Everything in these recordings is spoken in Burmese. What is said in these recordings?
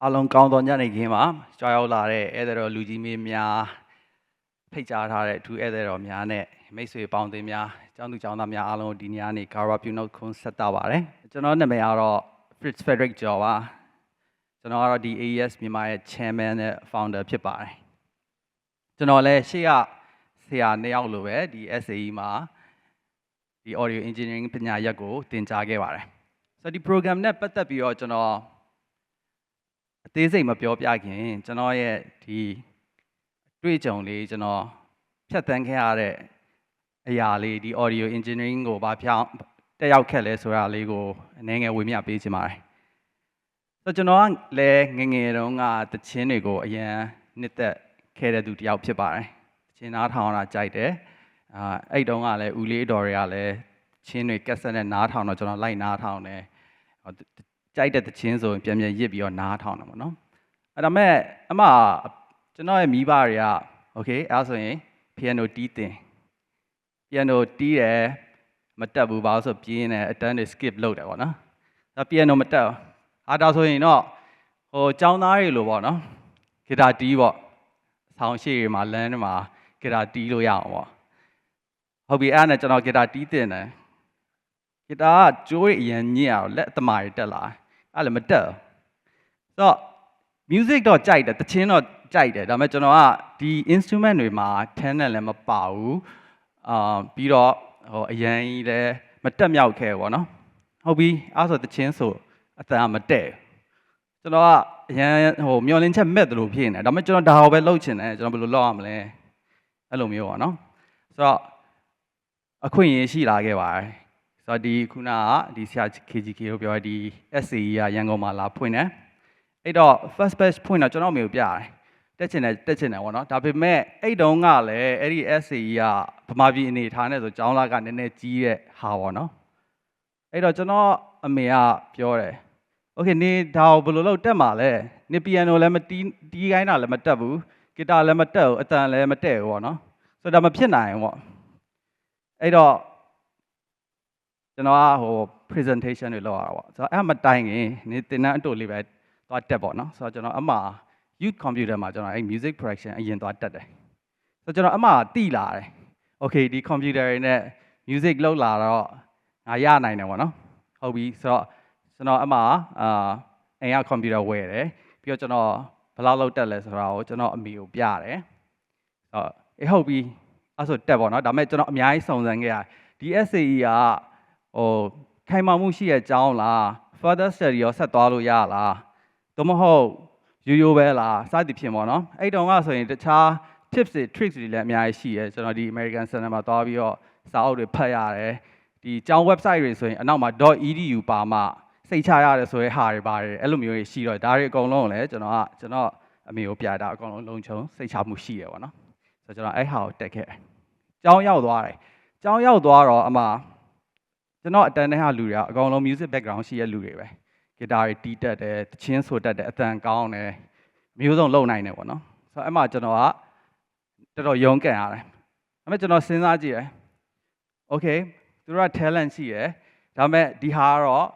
အားလုံးကောင်းသောညနေခင်းမှာကြွားရောက်လာတဲ့ဧည့်သည်တော်လူကြီးမင်းများဖိတ်ကြားထားတဲ့အထူးဧည့်သည်တော်များနဲ့မိတ်ဆွေပေါင်းသင်းများကျောင်းသူကျောင်းသားများအားလုံးဒီနေ့ကနေဂါရဝပြုနှုတ်ခွန်းဆက်တာပါတယ်ကျွန်တော်နာမည်ကတော့ Fritz Frederick Joe ပါကျွန်တော်ကတော့ဒီ AES မြန်မာရဲ့ Chairman နဲ့ Founder ဖြစ်ပါတယ်ကျွန်တော်လည်းရှေ့ကဆရာနှစ်ယောက်လိုပဲဒီ SAE မှာဒီ Audio Engineering ပညာရပ်ကိုသင်ကြားခဲ့ပါတယ်ဆိုတော့ဒီ program နဲ့ပတ်သက်ပြီးတော့ကျွန်တော်အသေးစိတ်မပြောပြခင်ကျွန်တော်ရဲ့ဒီတွေ့ကြုံလေးကျွန်တော်ဖြတ်သန်းခဲ့ရတဲ့အရာလေးဒီ audio engineering ကိုဘာဖြောင်းတက်ရောက်ခဲ့လဲဆိုတာလေးကိုအနည်းငယ်ဝေမျှပေးချင်ပါတယ်ဆိုတော့ကျွန်တော်ကလည်းငငယ်တုန်းကတခြင်းတွေကိုအရင်နှစ်သက်ခဲ့တဲ့သူတယောက်ဖြစ်ပါတယ်တခြင်းနားထောင်တာကြိုက်တယ်အဲ့တုန်းကလည်းဦးလေးတော်တွေကလည်းချင်းတွေကက်ဆက်နဲ့နားထောင်တော့ကျွန်တော်လိုက်နားထောင်တယ်ကြိုက်တဲ့တခြင်းဆိုရင်ပြန်ပြန်ရစ်ပြီးတော့နားထောင်တယ်ပေါ့နော်အဲ့ဒါမဲ့အမကျွန်တော်ရဲ့မိဘတွေကโอเคအဲ့ဆိုရင် piano တီးတင် piano တီးတယ်မတက်ဘူးဘာလို့ဆိုပြင်းတယ်အတန်းတွေ skip လုပ်တယ်ပေါ့နော်ဒါ piano မတက်ဘူးဒါဆိုရင်တော့ဟိုចောင်းသားတွေလိုပေါ့နော်ဂီတာတီးပေါ့ဆောင်းရှိတွေမှာလမ်းတွေမှာဂီတာတီးလို့ရအောင်ပေါ့ဟုတ်ပြီအဲ့ဒါနဲ့ကျွန်တော်ဂီတာတီးတင်တယ်ဂီတာကကြိုးရအရင်ညစ်အောင်လက်အသမားတွေတက်လာအဲ့လည်းမတက်ဘူးဆိုတော့ music တော့ကြိုက်တယ်တခြင်းတော့ကြိုက်တယ်ဒါပေမဲ့ကျွန်တော်ကဒီ instrument တွေမှာ10နဲ့လည်းမပါဘူးပြီးတော့ဟိုအရင်ကြီးလည်းမတက်မြောက်ခဲ့ဘောနော်ဟုတ်ပြီအဲ့ဆိုတခြင်းဆိုအတန်မတက်ကျွန်တော်ကအရင်ဟိုမျောလင်းချက်မဲ့တယ်လို့ဖြစ်နေတယ်ဒါပေမဲ့ကျွန်တော်ဒါဟောပဲလုပ်ချင်တယ်ကျွန်တော်ဘယ်လိုလုပ်ရမလဲအဲ့လိုမျိုးပေါ့နော်ဆိုတော့အခွင့်အရေးရှိလာခဲ့ပါတယ်ဆိုတော့ဒီခုနကဒီဆရာ KGK ကိုပြောဒီ SAE ကရန်ကုန်မှာလာဖွင့်တယ်အဲ့တော့ first batch ဖွင့်တော့ကျွန်တော်မျိုးပြရတယ်တက်ချင်တယ်ပေါ့နော်ဒါပေမဲ့အဲ့တုန်းကလည်းအဲ့ဒီ SAE ကဗမာပြည်အနေထားနဲ့ဆိုကျောင်းလာကနည်းနည်းကြီးတဲ့ဟာပေါ့နော်အဲ့တော့ကျွန်တော်အမေကပြောတယ်โอเคနေဒါကိုဘယ်လိုလုပ်တက်မှာလဲနေ piano လည်းမတီးခိုင်းတာလည်းမတက်ဘူးဂီတာလည်းမတက်ဘူးအတန်လည်းမတက်ဘူးပေါ့နော်ဆိုတော့ဒါမဖြစ်နိုင်ဘူးပေါ့အဲ့တော့ကျွန်တော်ကဟို presentation တွေလုပ်ရတာပေါ့ဆိုတော့အဲ့မတိုင်ခင်နေတင်တန်းအတူလေးပဲသွားတက်ပေါ့နော်ဆိုတော့ကျွန်တော်အမှ youth computer မှာကျွန်တော်အဲ့ music production အရင်သွားတက်တယ်ဆိုတော့ကျွန်တော်အမှတိလာတယ် okay ဒီ computer တွေနဲ့ music လုပ်လာတော့ငါရနိုင်တယ်ပေါ့နော်ဟုတ်ပြီဆိုတော့ကျွန်တော်အမှအိမ်က computer ဝယ်တယ်ပြီးတော့ကျွန်တော်ဘယ်လောက်လောက်တက်လဲဆိုတာကိုကျွန်တော်အမေကိုပြတယ်အေးဟုတ်ပြီအဲ့ဆိုတက်ပေါ့နော်ဒါပေမဲ့ကျွန်တော်အများကြီးစုံစမ်းခဲ့ရဒီ SAE ကဟိုခိုင်မာမှုရှိတဲ့အကြောင်းလား further study ရောဆက်သွားလို့ရလားသို့မဟုတ်ရိုးရိုးပဲလားစသည်ဖြင့်ပေါ့နော်အဲ့တုန်းကဆိုရင်တခြား tips တွေ tricks တွေလည်းအများကြီးရှိရဲကျွန်တော်ဒီ American Center မှာသွားပြီးတော့စာအုပ်တွေဖတ်ရတယ်ဒီကျောင်း website တွေဆိုရင်အနောက်မှာ .edu ပါမှစိတ်ချရတယ်ဆိုရဲဟာတွေပါတယ်အဲ့လိုမျိုးတွေရှိတော့ဒါတွေအကုန်လုံးကိုလည်းကျွန်တော်အမေကိုပြတာအကုန်လုံးလုံခြုံစိတ်ချမှုရှိရပေါ့နော်ဆိုတော့ကျွန်တော်အဲ့ဟာကိုတက်ခဲ့ကျောင်းရောက်သွားတယ်ကျောင်းရောက်သွားတော့အမကျွန်တော်အတန်းထဲကလူတွေကအကုန်လုံး music background ရှိတဲ့လူတွေပဲဂီတာတွေတီးတတ်တယ်တချင်းဆိုတတ်တယ်အတန်ကောင်းတယ်မျိုးစုံလုပ်နိုင်တယ်ပေါ့နော်ဆိုတော့အဲ့မှာကျွန်တော်ကတော်တော်ရုန်းကန်ရတယ်ဒါပေမဲ့ကျွန်တော်စဉ်းစားကြည့်တယ် okay သူတို့က talent ရှိတယ်ဒါပေမဲ့ဒီဟာကတော့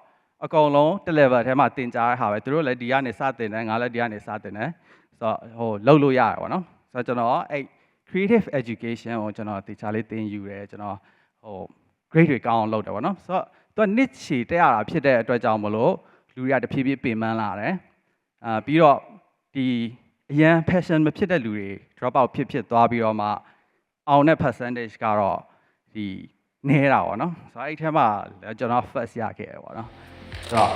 အကုန်လုံးတစ် level ထဲမှာတင်ကြားရတာပဲသူတို့လည်းဒီကနေစတင်တယ်ငါလည်းဒီကနေစတင်တယ်ဆိုတော့ဟိုလုပ်လို့ရတယ်ပေါ့နော်ဆိုတော့ကျွန်တော်အဲ့ creative education ကိုကျွန်တော်တေချာလေးသင်ယူတယ်ကျွန်တော်ဟို grade တွေကောင်းအောင်လုပ်တယ်ပေါ့နော်ဆိုတော့သူကနှစ်ချီတက်ရတာဖြစ်တဲ့အတွက်ကြောင့်မလို့လူတွေကတဖြည်းဖြည်းပင်ပန်းလာတယ်ပြီးတော့ဒီအရန် passion မဖြစ်တဲ့လူတွေ drop out ဖြစ်သွားပြီးတော့မှအောင်တဲ့ percentage ကတော့ဒီနည်းတာပေါ့နော်ဆိုတော့အဲ့ထဲမှာကျွန်တော် first ရခဲ့တယ်ပေါ့နော်ဆိုတော့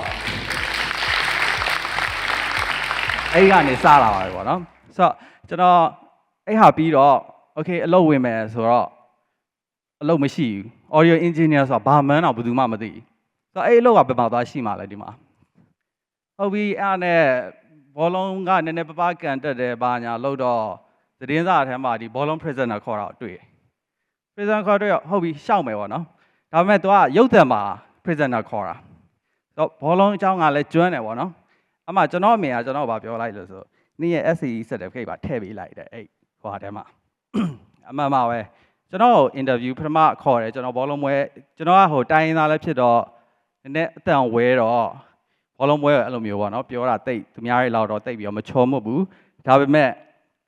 အဲ့ကနေစလာပါတယ်ပေါ့နော်ဆိုတော့ကျွန်တော်အဲ့ဟာပြီးတော့ okay အလုပ်ဝင်မယ်ဆိုတော့အလုပ်မရှိဘူး audio engineer ဆိုတာဘာမှန်းတော့ဘယ်သူမှမသိဘူးဆိုတော့အဲ့အလုပ်ကဘယ်မှာသွားရှိမှာလဲဒီမှာဟုတ်ပြီအဲ့နဲ့ဘောလုံးကနည်းနည်းပပကန်တက်တယ်ဘာညာလို့တော့သတင်းစာထဲမှာဒီဘောလုံး presenter ခေါ်တာတွေ့တယ် presenter ခေါ်တော့ဟုတ်ပြီရှောက်မယ်ပေါ့နော်ဒါပေမဲ့ तू ကရုပ်သံမှာ presenter ခေါ်တာဆိုတော့ဘောလုံးအကြောင်းကလည်းကျွမ်းတယ်ပေါ့နော်အမှကျွန်တော်အမေကကျွန်တော်ဘာပြောလိုက်လို့ဆိုနေ့ရဲ့ SAE certificate ပါထည့်ပေးလိုက်တယ်အဲ့ဟိုဟာထဲမှာအမှန်ပါပဲကျွန်တော် interview ပထမခေါ်တယ်ကျွန်တော်ဘောလုံးပွဲကျွန်တော်ကဟိုတိုင်းရင်းသားလည်းဖြစ်တော့နည်းနည်းအတန်ဝဲတော့ ဘောလုံးပွဲအဲ့လိုမျိုးပေါ့နော်ပြောတာတိတ်သူများတွေလောက်တော့တိတ်ပြီးတော့မချောမွတ်ဘူးဒါပေမဲ့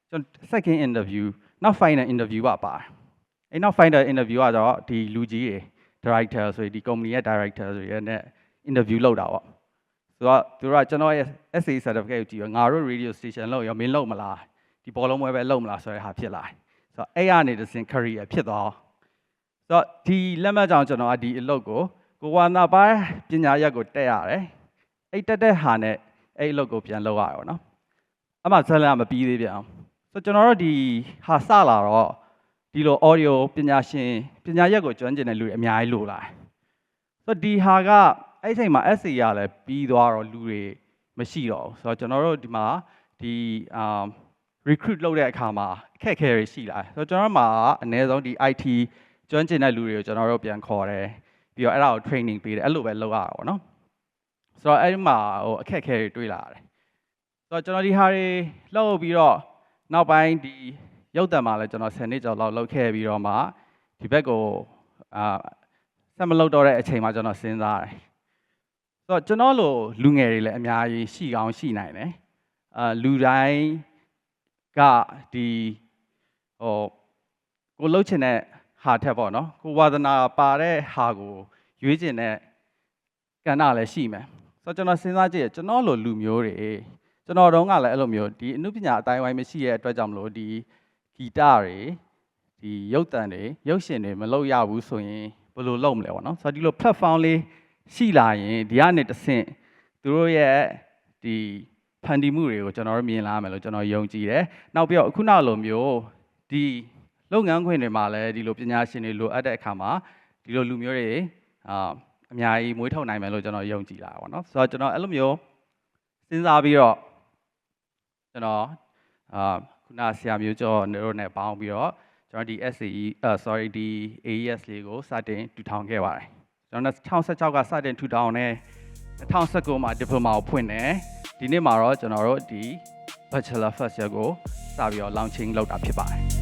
ကျွန်တော် second interview နောက် final interview ပါပါတယ်အဲ့နောက် final interview ကတော့ဒီလူကြီးတွေ director ဆိုဒီ company ရဲ့ director ဆိုရဲနဲ့ interview လုပ်တာပေါ့ဆိုတော့သူတို့ကကျွန်တော်ရဲ့ SA certificate ကိုကြည့်ရောငါတို့ radio station လောက်ရောမင်းလုပ်မလားဒီဘောလုံးပွဲပဲလုပ်မလားဆိုတဲ့ဟာဖြစ်လာဆိုတော့အဲ့ရနေတစ်စင် career ဖြစ်သွားဆိုတော့ဒီလက်မှတ်ကြောင့်ကျွန်တော်ကဒီအလုပ်ကိုဝါနာပိုင်းပညာရပ်ကိုတက်ရတယ်အဲ့တက်တဲ့ဟာနဲ့အဲ့အလုပ်ကိုပြန်လုပ်ရတယ်ပေါ့နော်အမှဇက်လန်မပြီးသေးပြန်အောင်ဆိုတော့ကျွန်တော်တို့ဒီဟာစလာတော့ဒီလို audio ပညာရပ်ကိုကျွမ်းကျင်တဲ့လူတွေအများကြီးလိုလာဆိုတော့ဒီဟာကအဲ့အချိန်မှာ SC ရလည်းပြီးသွားတော့လူတွေမရှိတော့ဘူးဆိုတော့ကျွန်တော်တို့ဒီမှာဒီ recruit လုပ်တဲ့အခါမှာအခက်အခဲတွေရှိလာဆိုတော့ကျွန်တော်တို့မှာအနည်းဆုံးဒီ IT ကျွမ်းကျင်တဲ့လူတွေကိုကျွန်တော်တို့ပြန်ခေါ်တယ်ပြီးတော့အဲ့ဒါကို training ပေးတယ်အဲ့လိုပဲလုပ်ရတာပေါ့နော်ဆိုတော့အဲ့ဒီမှာအခက်အခဲတွေတွေ့လာတယ်ဆိုတော့ကျွန်တော်ဒီဟာတွေလုပ်ပြီးတော့နောက်ပိုင်းဒီရုပ်သံမှာလည်းကျွန်တော်10နှစ်ကျော်လောက်လုပ်ခဲ့ပြီးတော့မှဒီဘက်ကိုဆက်မလုပ်တော့တဲ့အချိန်မှာကျွန်တော်စဉ်းစားတယ်ဆိုတော့ကျွန်တော်လိုလူငယ်တွေလည်းအများကြီးရှိကောင်းရှိနိုင်တယ်လူတိုင်းကဒီကိုလှုပ်ချင်တဲ့ဟာထက်ပေါ့နော်ကိုဝါသနာပါတဲ့ဟာကိုရွေးချင်တဲ့ကဏ္ဍလည်းရှိမယ်ဆိုတော့ကျွန်တော်စဉ်းစားကြည့်ရကျွန်တော်လိုလူမျိုးတွေကျွန်တော်တို့ကလည်းအဲ့လိုမျိုးဒီအမှုပညာအတိုင်းဝိုင်းမရှိတဲ့အတွက်ကြောင့်မလို့ဒီဂီတတွေဒီရုပ်သံတွေရုပ်ရှင်တွေမလုပ်ရဘူးဆိုရင်ဘယ်လိုလုပ်မလဲပေါ့နော်ဆိုတော့ဒီလို platform လေးရှိလာရင်ဒီကနေတစ်ဆင့်သူတို့ရဲ့ဒီဖန်တီးမှုတွေကိုကျွန်တော်တို့မြင်လာမယ်လို့ကျွန်တော်ယုံကြည်တယ်နောက်ပြီးတော့အခုနောက်လိုမျိုးဒီလုပ်ငန်းခွင်တွေမှာလည်းဒီလိုပညာရှင်တွေလိုအပ်တဲ့အခါမှာဒီလိုလူမျိုးတွေအများကြီးမွေးထုတ်နိုင်မယ်လို့ကျွန်တော်ယုံကြည်လာပါတော့เนาะဆိုတော့ကျွန်တော်အဲ့လိုမျိုးစဉ်းစားပြီးတော့ကျွန်တော်ခုနဆရာမျိုးကျော်တို့နဲ့ပေါင်းပြီးတော့ကျွန်တော်ဒီ SCE sorry ဒီ AES လေးကိုစတင်ထူထောင်ခဲ့ပါတယ်ကျွန်တော်2016ကစတင်ထူထောင်နေ2019မှာ diploma ကိုဖွင့်တယ်ဒီနေ့မှာတော့ကျွန်တော်တို့ဒီ bachelor first year ကိုစပြီးတော့ launching လုပ်တာဖြစ်ပါတယ်